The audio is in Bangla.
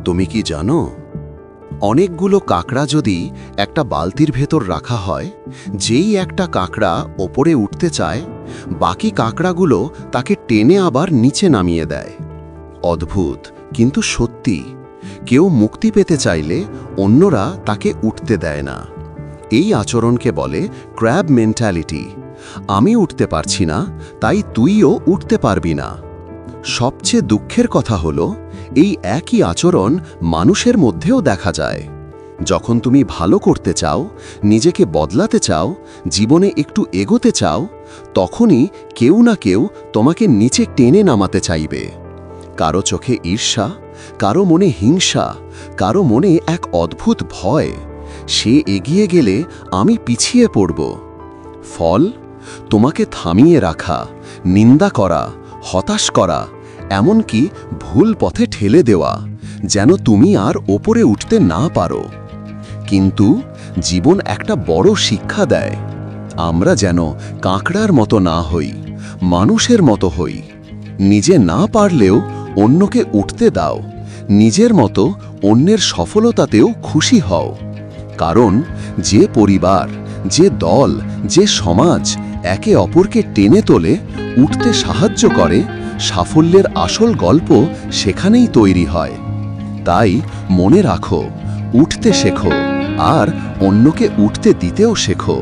তুমি কি জানো, অনেকগুলো কাঁকড়া যদি একটা বালতির ভেতর রাখা হয়, যেই একটা কাঁকড়া ওপরে উঠতে চায়, বাকি কাঁকড়াগুলো তাকে টেনে আবার নিচে নামিয়ে দেয়। অদ্ভুত কিন্তু সত্যি, কেউ মুক্তি পেতে চাইলে অন্যরা তাকে উঠতে দেয় না। এই আচরণকে বলে ক্র্যাব মেন্টালিটি। আমি উঠতে পারছি না, তাই তুইও উঠতে পারবি না। সবচেয়ে দুঃখের কথা হলো, এই একই আচরণ মানুষের মধ্যেও দেখা যায়। যখন তুমি ভালো করতে চাও, নিজেকে বদলাতে চাও, জীবনে একটু এগোতে চাও, তখনই কেউ না কেউ তোমাকে নিচে টেনে নামাতে চাইবে। কারো চোখে ঈর্ষা, কারো মনে হিংসা, কারো মনে এক অদ্ভুত ভয়। সে এগিয়ে গেলে আমি পিছিয়ে পড়ব। ফল, তোমাকে থামিয়ে রাখা, নিন্দা করা, হতাশ করা, এমনকি ভুল পথে ঠেলে দেওয়া, যেন তুমি আর ওপরে উঠতে না পারো। কিন্তু জীবন একটা বড় শিক্ষা দেয়, আমরা যেন কাঁকড়ার মতো না হই, মানুষের মতো হই। নিজে না পারলেও অন্যকে উঠতে দাও, নিজের মতো অন্যের সফলতাতেও খুশি হও। কারণ যে পরিবার, যে দল, যে সমাজ একে অপরকে টেনে তোলে, উঠতে সাহায্য করে, সাফল্যের আসল গল্প সেখানেই তৈরি হয়। তাই মনে রাখো, উঠতে শেখো আর অন্যকে উঠতে দিতেও শেখো।